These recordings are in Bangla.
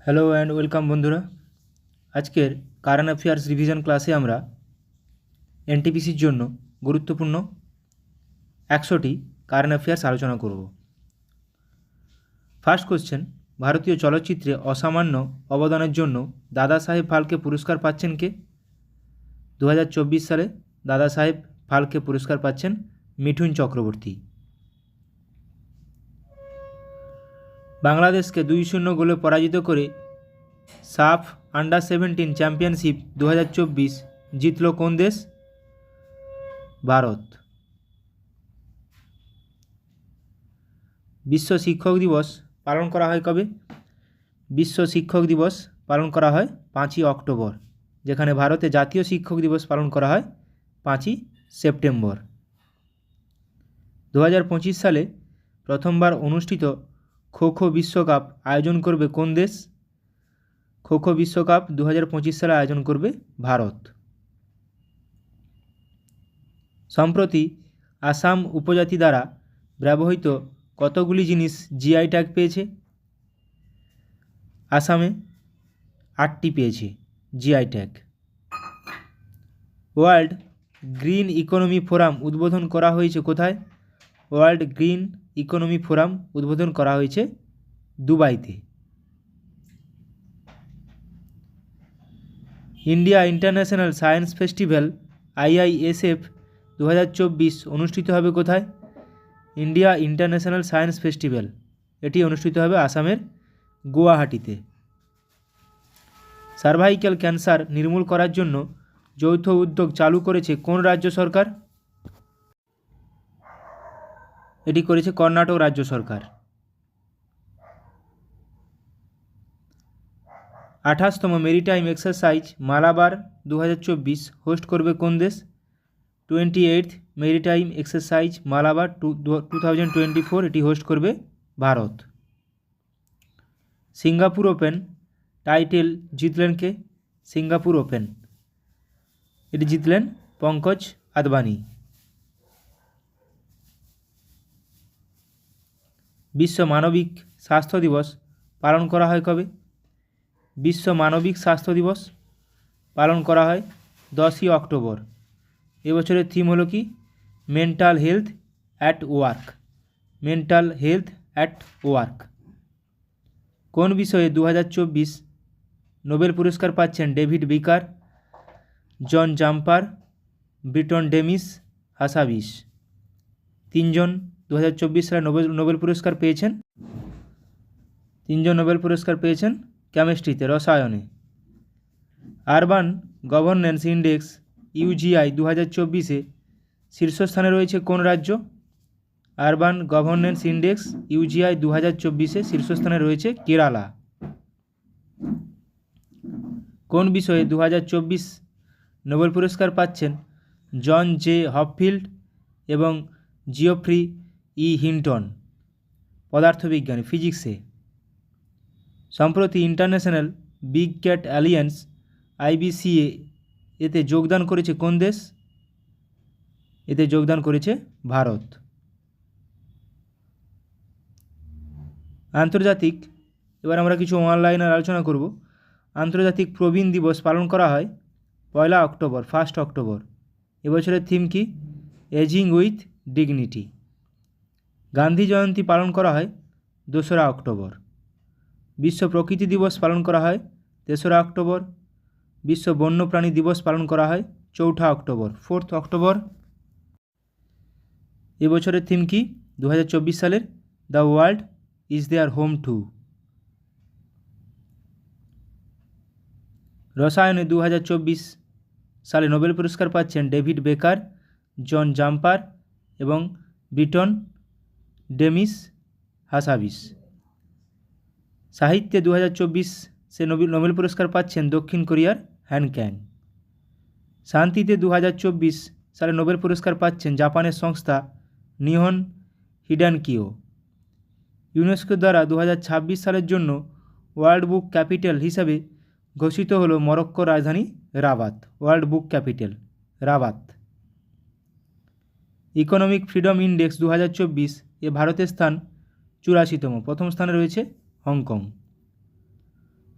হ্যালো অ্যান্ড ওয়েলকাম বন্ধুরা। আজকের কারেন্ট অ্যাফেয়ার্স রিভিশন ক্লাসে আমরা এনটিপিসির জন্য গুরুত্বপূর্ণ 100টি কারেন্ট অ্যাফেয়ার্স আলোচনা করব। ফার্স্ট কোশ্চেন, ভারতীয় চলচ্চিত্রে অসামান্য অবদানের জন্য দাদা সাহেব ফালকে পুরস্কার পাচ্ছেন কে? 2024 সালে দাদা সাহেব ফালকে পুরস্কার পাচ্ছেন মিঠুন চক্রবর্তী। বাংলাদেশকে 2-0 গোলে পরাজিত করে সাফ আন্ডার-17 চ্যাম্পিয়নশিপ 2024 জিতল কোন দেশ? ভারত। বিশ্ব শিক্ষক দিবস পালন করা হয় কবে? বিশ্ব শিক্ষক দিবস পালন করা হয় 5ই অক্টোবর, যেখানে ভারতে জাতীয় শিক্ষক দিবস পালন করা হয় 5ই সেপ্টেম্বর। 2025 সালে প্রথমবার অনুষ্ঠিত খো খো বিশ্বকাপ আয়োজন করবে কোন দেশ? খো খো বিশ্বকাপ 2025 সালে আয়োজন করবে ভারত। সম্প্রতি আসাম উপজাতি দ্বারা ব্যবহৃত কতগুলি জিনিস জিআই ট্যাগ পেয়েছে? আসামে 8টি পেয়েছে GI tag. World green economy forum উদ্বোধন করা হয়েছে কোথায়? ওয়ার্ল্ড গ্রিন ইকোনমি ফোরাম উদ্বোধন করা হয়েছে দুবাইতে। India international science festival IISF 2024 অনুষ্ঠিত হবে কোথায়? ইন্ডিয়া ইন্টারন্যাশনাল সায়েন্স ফেস্টিভ্যাল এটি অনুষ্ঠিত হবে আসামের গুয়াহাটিতে। সার্ভাইক্যাল ক্যান্সার নির্মূল করার জন্য যৌথ উদ্যোগ চালু করেছে কোন রাজ্য সরকার? এটি করেছে কর্ণাটক রাজ্য সরকার। 28তম মেরিটাইম এক্সারসাইজ মালাবার 2024 হোস্ট করবে কোন দেশ? 28th মেরিটাইম এক্সারসাইজ মালাবার 2024 এটি হোস্ট করবে ভারত। সিঙ্গাপুর ওপেন টাইটেল জিতলেন কে? সিঙ্গাপুর ওপেন এটি জিতলেন পঙ্কজ আদবানি। বিশ্ব মানবিক স্বাস্থ্য দিবস পালন করা হয় কবে? বিশ্ব মানবিক স্বাস্থ্য দিবস পালন করা হয় 10ই অক্টোবর। এবছরের থিম হলো কি? Mental health at work. Mental health at work. কোন বিষয়ে 2024 নোবেল পুরস্কার পাচ্ছেন ডেভিড বেকার, জন জাম্পার, ব্রিটন ডেমিস, হাসাবিস? তিনজন 2024 সালে নোবেল পুরস্কার পেয়েছেন। তিনজন নোবেল পুরস্কার পেয়েছেন কেমিস্ট্রিতে, রসায়নে। আরবান গভর্নেন্স ইন্ডেক্স UGI 2024-এ শীর্ষস্থানে রয়েছে কোন রাজ্য? আরবান গভর্নেন্স ইন্ডেক্স UGI 2024-এ শীর্ষস্থানে রয়েছে কেরালা। কোন বিষয়ে 2024 নোবেল পুরস্কার পাচ্ছেন জন জে হপফিল্ড এবং জিওফ্রি হিন্টন? পদার্থবিজ্ঞানে, ফিজিক্সে। সম্প্রতি international big cat alliance IBCA এতে যোগদান করেছে কোন দেশ? এতে যোগদান করেছে ভারত। আন্তর্জাতিক, এবার আমরা কিছু অনলাইনের আলোচনা করব। আন্তর্জাতিক প্রবীণ দিবস পালন করা হয় 1 অক্টোবর, 1 অক্টোবর। এবছরের থিম কি? Ageing with dignity. Gandhi Jayanti পালন করা হয় 2রা অক্টোবর। বিশ্ব প্রকৃতি দিবস পালন করা হয় 3রা অক্টোবর। বিশ্ব বন্যপ্রাণী দিবস পালন করা হয় 4ঠা অক্টোবর, 4th অক্টোবর। এবছরের থিম কি? 2024 সালের the world is their home too. রসায়নে 2024 সালে নোবেল পুরস্কার পাচ্ছেন ডেভিড বেকার, জন জাম্পার এবং ব্রিটন ডেমিস হাসাবিস। সাহিত্যে 2024 সে নোবেল পুরস্কার পাচ্ছেন দক্ষিণ কোরিয়ার হ্যান ক্যাং। শান্তিতে 2024 সালে নোবেল পুরস্কার পাচ্ছেন জাপানের সংস্থা নিহন হিডানকিও। ইউনেস্কো দ্বারা 2026 সালের জন্য ওয়ার্ল্ড বুক ক্যাপিটাল হিসাবে ঘোষিত হলো মরক্কোর রাজধানী রাবাত। ওয়ার্ল্ড বুক capital Rabat. Economic freedom index 2024 ভারতের স্থান 84তম, প্রথম স্থানে রয়েছে হংকং।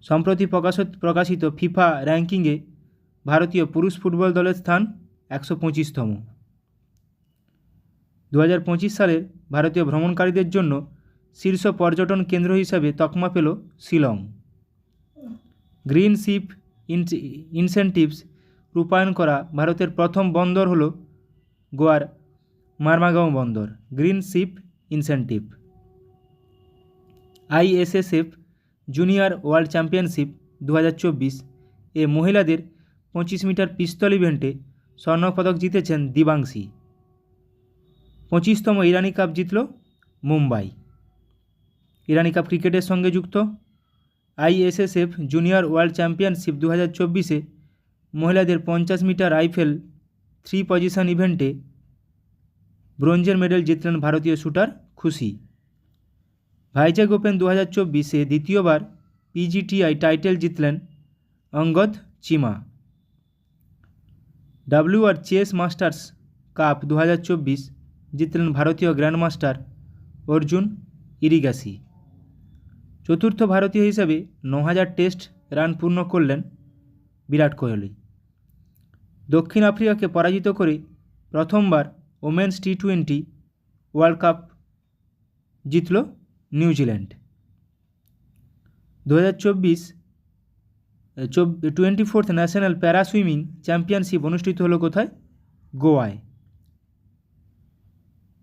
সম্প্রতি প্রকাশিত ফিফা র্যাঙ্কিংয়ে ভারতীয় পুরুষ ফুটবল দলের স্থান 125তম। 2025 সালের ভারতীয় ভ্রমণকারীদের জন্য শীর্ষ পর্যটন কেন্দ্র হিসাবে তকমা পেল শিলং। গ্রিন শিপ ইনসেন্টিভস রূপায়ণ করা ভারতের প্রথম বন্দর হল গোয়ার মারমাগাঁও বন্দর। Green ship incentive. ISSF junior world championship 2024 এ মহিলাদের 25 মিটার পিস্তল ইভেন্টে স্বর্ণপদক জিতেছেন দিবাংশী। 25তম ইরানি কাপ জিতল মুম্বাই। ইরানি কাপ ক্রিকেটের সঙ্গে যুক্ত। ISSF জুনিয়র ওয়ার্ল্ড চ্যাম্পিয়নশিপ 2024-এ মহিলাদের 50 মিটার রাইফেল 3 পজিশন ইভেন্টে ব্রোঞ্জের মেডেল জিতলেন ভারতীয় শুটার খুশি। ভাইজ্যাগ ওপেন 2024-এ দ্বিতীয়বার PGTI টাইটেল জিতলেন Angad Cheema. WR chess masters cup 2024 জিতলেন ভারতীয় গ্র্যান্ডমাস্টার অর্জুন ইরিগাসি। চতুর্থ ভারতীয় হিসেবে 9000 টেস্ট রান পূর্ণ করলেন বিরাট কোহলি। দক্ষিণ আফ্রিকাকে পরাজিত করে প্রথমবার ওমেন্স T20 ওয়ার্ল্ড কাপ জিতল New Zealand. 24th national para swimming championship অনুষ্ঠিত হলো কোথায়? গোয়ায়।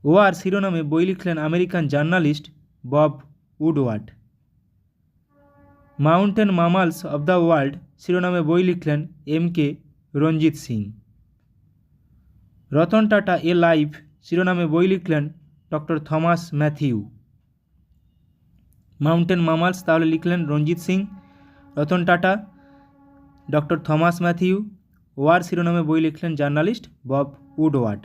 ওয়ার শিরোনামে বই লিখলেন American journalist Bob Woodward. Mountain mammals of the world শিরোনামে বই লিখলেন MK Ranjit Singh. Ratan Tata a life শিরোনামে বই লিখলেন doctor Thomas Mathew. Mountain mammals তাহলে লিখলেন রঞ্জিত সিং, রতন টাটা, ডক্টর থমাস ম্যাথিউ। ওয়ার শিরোনামে বই লিখলেন journalist Bob Woodward.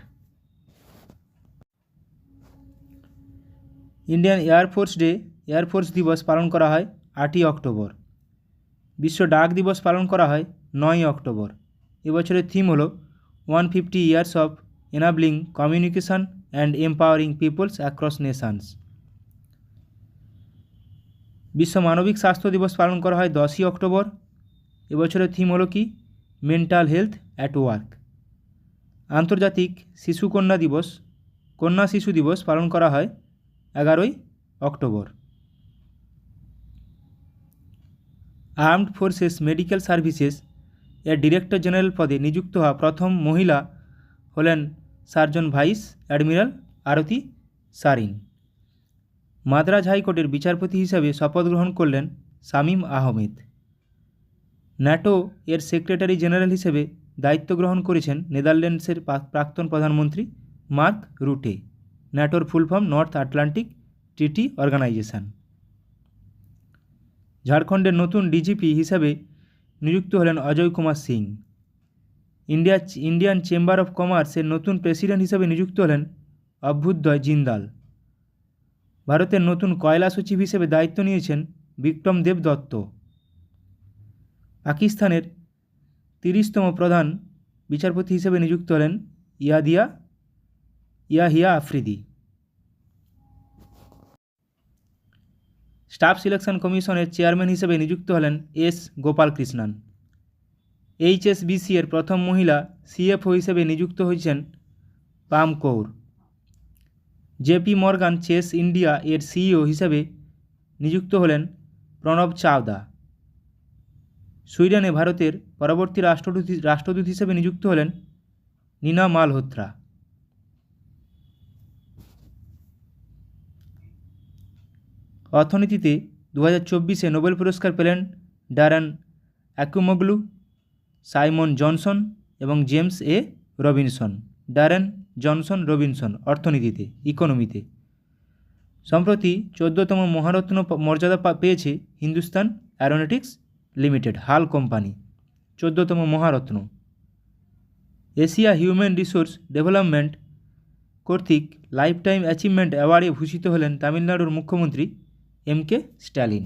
Indian air force day air force দিবস পালন করা হয় 8ই অক্টোবর। বিশ্ব ডাক দিবস পালন করা হয় 9ই অক্টোবর। এবছরের থিম হলো 150 years of enabling communication and empowering peoples across nations. বিশ্ব মানবিক স্বাস্থ্য দিবস পালন করা হয় 10ই অক্টোবর। এবছরের থিম হলো কি? Mental health at work. আন্তর্জাতিক কন্যা শিশু দিবস পালন করা হয় 11ই অক্টোবর। আর্মড ফোর্সেস মেডিকেল সার্ভিসেস এর ডিরেক্টর জেনারেল পদে নিযুক্ত হওয়া প্রথম মহিলা হলেন surgeon vice admiral Aarti Sarin. Madras হাইকোর্টের বিচারপতি হিসাবে শপথ গ্রহণ করলেন শামীম আহমেদ। ন্যাটো এর সেক্রেটারি জেনারেল হিসেবে দায়িত্ব গ্রহণ করেছেন নেদারল্যান্ডসের প্রাক্তন প্রধানমন্ত্রী মার্ক রুটে। ন্যাটোর full form north Atlantic treaty organization. ঝাড়খণ্ডের নতুন ডিজিপি হিসাবে নিযুক্ত হলেন Ajay Kumar Singh. Indian chamber of কমার্সের নতুন প্রেসিডেন্ট হিসাবে নিযুক্ত হলেন অভ্যুদয় জিন্দাল। ভারতের নতুন কয়লা সচিব হিসেবে দায়িত্ব নিয়েছেন বিক্রম দেব দত্ত। পাকিস্তানের 30তম প্রধান বিচারপতি হিসেবে নিযুক্ত হলেন ইয়াহিয়া আফ্রিদি। স্টাফ সিলেকশন কমিশনের চেয়ারম্যান হিসেবে নিযুক্ত হলেন S গোপালকৃষ্ণন। HSBC এর প্রথম মহিলা CFO হিসেবে নিযুক্ত হয়েছেন Pam Kaur. JP Morgan Chase India এর CEO হিসেবে নিযুক্ত হলেন প্রণব চাওদা। সুইডেনে ভারতের পরবর্তী রাষ্ট্রদূত হিসেবে নিযুক্ত হলেন নীনা মালহোত্রা। অর্থনীতিতে 2024-এ নোবেল পুরস্কার পেলেন ড্যারেন অ্যাকুমোগ্লু, সাইমন জনসন এবং James A Robinson. Daron Johnson Robinson অর্থনীতিতে, ইকোনমিতে। সম্প্রতি 14তম মহারত্ন মর্যাদা পেয়েছে Hindustan aeronautics limited, HAL company. 14তম Maharatna. Asia human resource development কর্তৃক লাইফ টাইম অ্যাচিভমেন্ট অ্যাওয়ার্ডে ভূষিত হলেন তামিলনাড়ুর মুখ্যমন্ত্রী MK স্ট্যালিন।